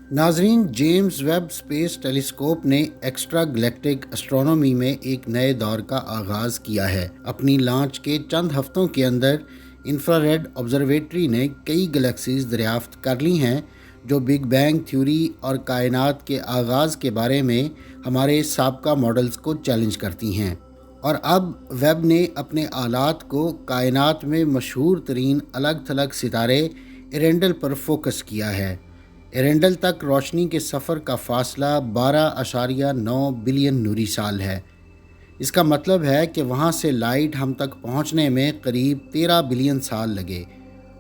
नाजरीन, James Webb space telescope ने extra galactic astronomy में एक नए दौर का आगाज़ किया है। अपनी लॉन्च के चंद हफ्तों के अंदर इंफ्रारेड ऑब्जर्वेटरी ने कई गैलेक्सीज दरियाफ्त कर ली हैं जो बिग बैंग थ्योरी और कायनात के आगाज़ के बारे में हमारे साबका मॉडल्स को चैलेंज करती हैं। और अब वेब ने अपने आलात को कायनात में मशहूर तरीन अलग थलग सितारे एरेंडल पर फोकस किया है। एरेंडल तक रोशनी के सफ़र का फासला 12.9 बिलियन नूरी साल है। इसका मतलब है कि वहाँ से लाइट हम तक पहुँचने में करीब 13 बिलियन साल लगे।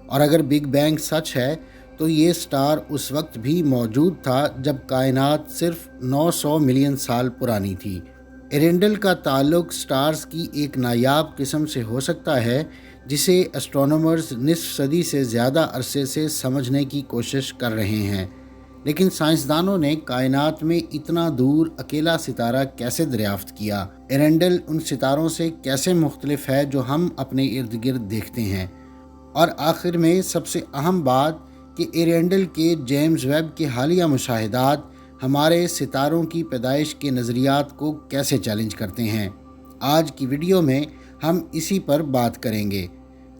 और अगर बिग बैंग सच है तो ये स्टार उस वक्त भी मौजूद था जब कायनात सिर्फ 900 मिलियन साल पुरानी थी। एरेंडल का ताल्लुक स्टार्स की एक नायाब किस्म से हो सकता है जिसे एस्ट्रोनॉमर्स निस्फ सदी से ज़्यादा अरसे से समझने की कोशिश कर रहे हैं, लेकिन साइंसदानों ने कायनात में इतना दूर अकेला सितारा कैसे दरियाफ्त किया। एरेंडल उन सितारों से कैसे मुख्तलिफ है जो हम अपने इर्द गिर्द देखते हैं। और आखिर में सबसे अहम बात कि एरेंडल के जेम्स वेब के हालिया मुशाहिदात हमारे सितारों की पैदाइश के नज़रियात को कैसे चैलेंज करते हैं। आज की वीडियो में हम इसी पर बात करेंगे।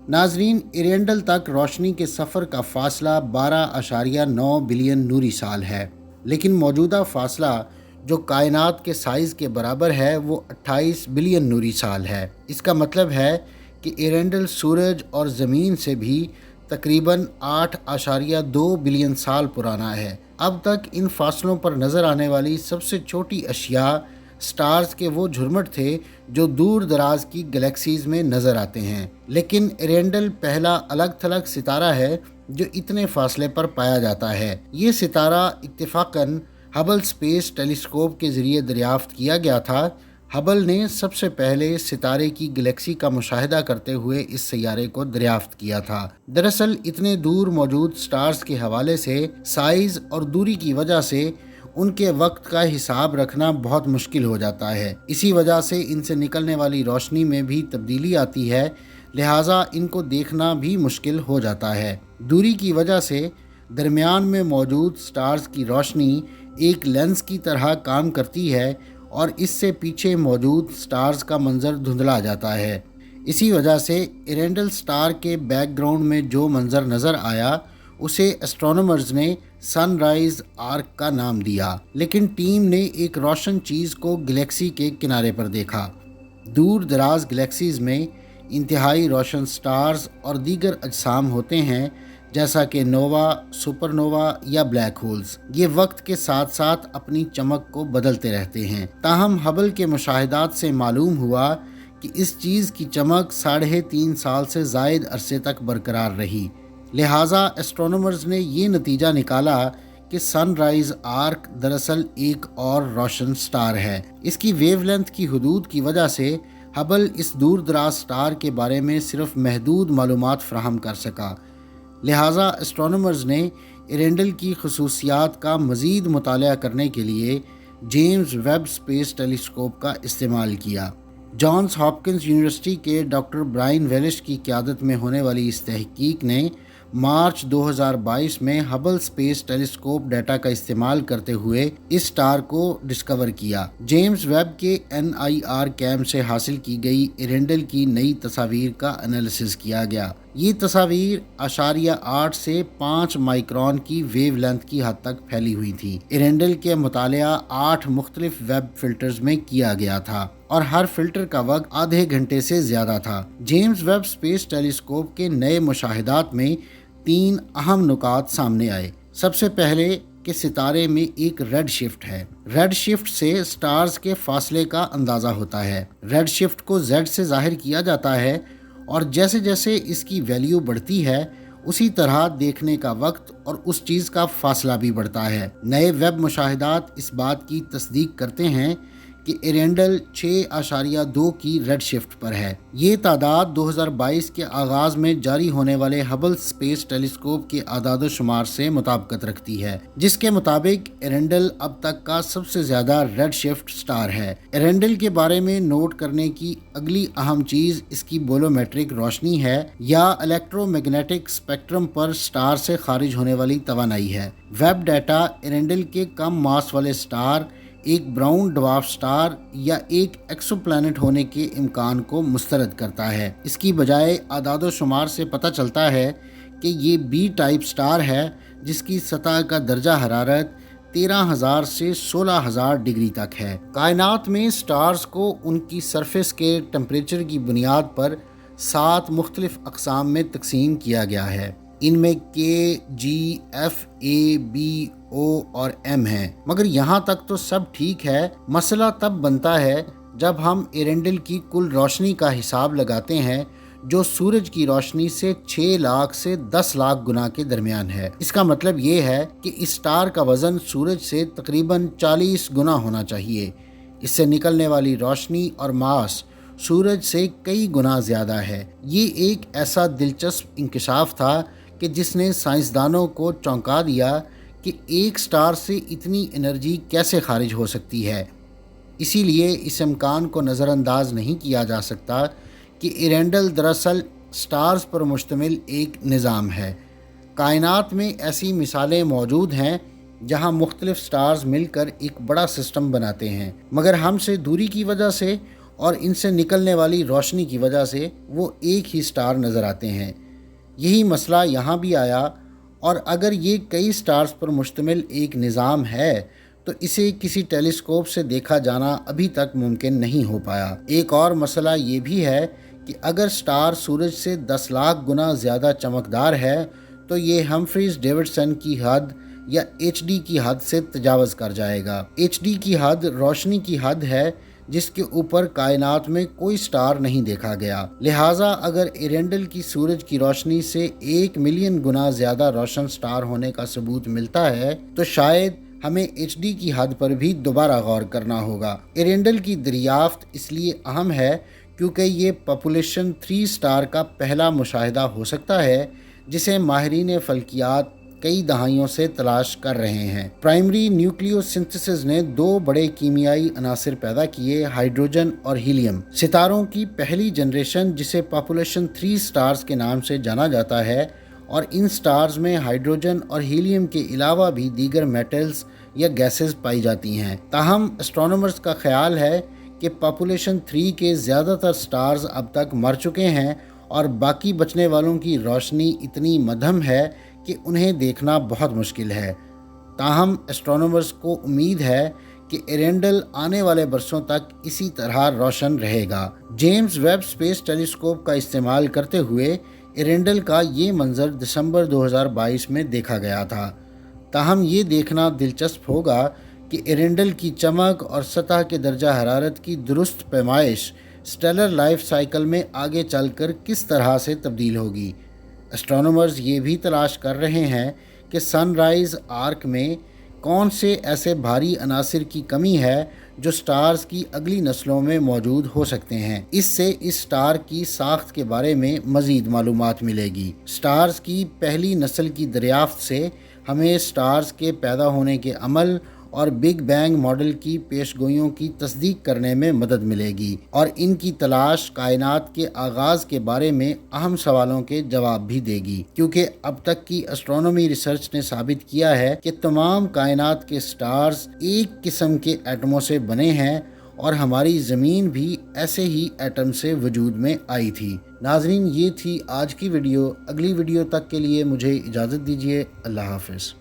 नाजरीन, एरेंडल तक रोशनी के सफ़र का फ़ासला 12.9 बिलियन नूरी साल है, लेकिन मौजूदा फ़ासला जो कायनात के साइज़ के बराबर है वो 28 बिलियन नूरी साल है। इसका मतलब है कि एरेंडल सूरज और ज़मीन से भी तकरीबन 8.2 बिलियन साल पुराना है। अब तक इन फासलों पर नज़र आने वाली सबसे छोटी अशिया स्टार्स के वो झुरमुट थे जो दूर दराज की गैलेक्सीज में नज़र आते हैं, लेकिन एरेंडल पहला अलग थलग सितारा है जो इतने फासले पर पाया जाता है। ये सितारा इत्तेफाकन हबल स्पेस टेलीस्कोप के ज़रिए दरियाफ्त किया गया था। हबल ने सबसे पहले सितारे की गैलेक्सी का मुशाहिदा करते हुए इस सैयारे को दरियाफ्त किया था। दरअसल इतने दूर मौजूद स्टार्स के हवाले से साइज़ और दूरी की वजह से उनके वक्त का हिसाब रखना बहुत मुश्किल हो जाता है। इसी वजह से इनसे निकलने वाली रोशनी में भी तब्दीली आती है, लिहाजा इनको देखना भी मुश्किल हो जाता है। दूरी की वजह से दरमियान में मौजूद स्टार्स की रोशनी एक लेंस की तरह काम करती है और इससे पीछे मौजूद स्टार्स का मंजर धुंधला जाता है। इसी वजह से एरेंडल स्टार के बैकग्राउंड में जो मंजर नज़र आया उसे एस्ट्रोनॉमर्स ने सनराइज आर्क का नाम दिया, लेकिन टीम ने एक रोशन चीज़ को गैलेक्सी के किनारे पर देखा। दूर दराज गैलेक्सीज में इंतहाई रोशन स्टार्स और दीगर अजसाम होते हैं जैसा कि नोवा, सुपरनोवा या ब्लैक होल्स। ये वक्त के साथ साथ अपनी चमक को बदलते रहते हैं। ताहम हबल के मुशाहिदात से मालूम हुआ कि इस चीज़ की चमक 3.5 साल से ज़ायद अरसे तक बरकरार रही। लिहाजा एस्ट्रोनॉमर्स ने ये नतीजा निकाला कि सनराइज आर्क दरअसल एक और रोशन स्टार है। इसकी वेवलेंथ की हदूद की वजह से हबल इस दूर दराज स्टार के बारे में सिर्फ महदूद मालूमात फराहम कर सका। लिहाजा एस्ट्रोनॉमर्स ने एरेंडल की खसूसियात का मज़ीद मुताला करने के लिए जेम्स वेब स्पेस टेलीस्कोप का इस्तेमाल किया। जॉन्स हॉपकिंस यूनिवर्सिटी के डॉक्टर ब्रायन वेलिश की क़यादत में होने वाली इस तहकीक ने मार्च 2022 में हबल स्पेस टेलीस्कोप डाटा का इस्तेमाल करते हुए इस स्टार को डिस्कवर किया। जेम्स वेब के NIR कैम से हासिल की गई एरेंडल की नई तस्वीर का एनालिसिस किया गया। ये तस्वीर 0.8 से 5 माइक्रोन की वेवलेंथ की हद तक फैली हुई थी। एरेंडल के मुतालिया 8 मुख्तलिफ वेब फिल्टर्स में किया गया था और हर फिल्टर का वक्त आधे घंटे से ज़्यादा था। जेम्स वेब स्पेस टेलीस्कोप के नए मुशाहिदात में 3 अहम नुकात सामने आए। सबसे पहले कि सितारे में एक रेड शिफ्ट है। रेड शिफ्ट से स्टार्स के फासले का अंदाज़ा होता है। रेड शिफ्ट को Z से जाहिर किया जाता है और जैसे जैसे इसकी वैल्यू बढ़ती है उसी तरह देखने का वक्त और उस चीज़ का फासला भी बढ़ता है। नए वेब मुशाहिदात इस बात की तस्दीक करते हैं کہ ایرینڈل 6.2 کی ریڈ شفٹ پر ہے۔ یہ تعداد 2022 کے آغاز میں جاری ہونے والے ہبل اسپیس ٹیلیسکوپ کے اعداد و شمار سے مطابقت رکھتی ہے، جس کے مطابق ایرینڈل اب تک کا سب سے زیادہ ریڈ شفٹ سٹار ہے۔ ایرینڈل کے بارے میں نوٹ کرنے کی اگلی اہم چیز اس کی بولومیٹرک روشنی ہے یا الیکٹرو میگنیٹک اسپیکٹرم پر سٹار سے خارج ہونے والی توانائی ہے۔ ویب ڈیٹا ایرینڈل کے کم ماس والے سٹار، ایک براؤن ڈوارف سٹار یا ایک ایکسو پلانٹ ہونے کے امکان کو مسترد کرتا ہے۔ اس کی بجائے اعداد و شمار سے پتہ چلتا ہے کہ یہ بی ٹائپ سٹار ہے جس کی سطح کا درجہ حرارت 13,000 سے 16,000 ڈگری تک ہے۔ کائنات میں سٹارز کو ان کی سرفیس کے ٹمپریچر کی بنیاد پر 7 مختلف اقسام میں تقسیم کیا گیا ہے۔ ان میں کے، جی، ایف، اے، بی، او اور ایم ہیں۔ مگر یہاں تک تو سب ٹھیک ہے، مسئلہ تب بنتا ہے جب ہم ایرینڈل کی کل روشنی کا حساب لگاتے ہیں جو سورج کی روشنی سے 6 لاکھ سے 10 لاکھ گنا کے درمیان ہے۔ اس کا مطلب یہ ہے کہ اس سٹار کا وزن سورج سے تقریباً 40 گنا ہونا چاہیے۔ اس سے نکلنے والی روشنی اور ماس سورج سے کئی گنا زیادہ ہے۔ یہ ایک ایسا دلچسپ انکشاف تھا کہ جس نے سائنسدانوں کو چونکا دیا کہ ایک سٹار سے اتنی انرجی کیسے خارج ہو سکتی ہے۔ اسی لیے اس امکان کو نظر انداز نہیں کیا جا سکتا کہ ایرینڈل دراصل سٹارز پر مشتمل ایک نظام ہے۔ کائنات میں ایسی مثالیں موجود ہیں جہاں مختلف سٹارز مل کر ایک بڑا سسٹم بناتے ہیں، مگر ہم سے دوری کی وجہ سے اور ان سے نکلنے والی روشنی کی وجہ سے وہ ایک ہی سٹار نظر آتے ہیں۔ یہی مسئلہ یہاں بھی آیا، اور اگر یہ کئی سٹارز پر مشتمل ایک نظام ہے تو اسے کسی ٹیلیسکوپ سے دیکھا جانا ابھی تک ممکن نہیں ہو پایا۔ ایک اور مسئلہ یہ بھی ہے کہ اگر سٹار سورج سے 10 لاکھ گنا زیادہ چمکدار ہے تو یہ ہمفریز ڈیوڈسن کی حد یا ایچ ڈی کی حد سے تجاوز کر جائے گا۔ ایچ ڈی کی حد روشنی کی حد ہے جس کے اوپر کائنات میں کوئی سٹار نہیں دیکھا گیا۔ لہٰذا اگر ایرینڈل کی سورج کی روشنی سے 1 ملین گنا زیادہ روشن سٹار ہونے کا ثبوت ملتا ہے تو شاید ہمیں ایچ ڈی کی حد پر بھی دوبارہ غور کرنا ہوگا۔ ایرینڈل کی دریافت اس لیے اہم ہے کیونکہ یہ پاپولیشن 3 سٹار کا پہلا مشاہدہ ہو سکتا ہے جسے ماہرین فلکیات کئی دہائیوں سے تلاش کر رہے ہیں۔ پرائمری نیوکلیو سنتھسس نے 2 بڑے کیمیائی عناصر پیدا کیے، ہائیڈروجن اور ہیلیم۔ ستاروں کی پہلی جنریشن جسے پاپولیشن 3 سٹارز کے نام سے جانا جاتا ہے، اور ان سٹارز میں ہائیڈروجن اور ہیلیم کے علاوہ بھی دیگر میٹلز یا گیسز پائی جاتی ہیں۔ تاہم اسٹرونومرز کا خیال ہے کہ پاپولیشن 3 کے زیادہ تر سٹارز اب تک مر چکے ہیں اور باقی بچنے والوں کی روشنی اتنی مدھم ہے کہ انہیں دیکھنا بہت مشکل ہے۔ تاہم اسٹرونومرز کو امید ہے کہ ایرینڈل آنے والے برسوں تک اسی طرح روشن رہے گا۔ جیمز ویب اسپیس ٹیلیسکوپ کا استعمال کرتے ہوئے ایرینڈل کا یہ منظر دسمبر 2022 میں دیکھا گیا تھا۔ تاہم یہ دیکھنا دلچسپ ہوگا کہ ایرینڈل کی چمک اور سطح کے درجہ حرارت کی درست پیمائش سٹیلر لائف سائیکل میں آگے چل کر کس طرح سے تبدیل ہوگی۔ اسٹرونومرز یہ بھی تلاش کر رہے ہیں کہ سن رائز آرک میں کون سے ایسے بھاری عناصر کی کمی ہے جو سٹارز کی اگلی نسلوں میں موجود ہو سکتے ہیں۔ اس سے اس سٹار کی ساخت کے بارے میں مزید معلومات ملے گی۔ سٹارز کی پہلی نسل کی دریافت سے ہمیں سٹارز کے پیدا ہونے کے عمل اور بگ بینگ ماڈل کی پیشگوئیوں کی تصدیق کرنے میں مدد ملے گی، اور ان کی تلاش کائنات کے آغاز کے بارے میں اہم سوالوں کے جواب بھی دے گی، کیونکہ اب تک کی اسٹرونومی ریسرچ نے ثابت کیا ہے کہ تمام کائنات کے سٹارز ایک قسم کے ایٹموں سے بنے ہیں، اور ہماری زمین بھی ایسے ہی ایٹم سے وجود میں آئی تھی۔ ناظرین، یہ تھی آج کی ویڈیو۔ اگلی ویڈیو تک کے لیے مجھے اجازت دیجیے۔ اللہ حافظ۔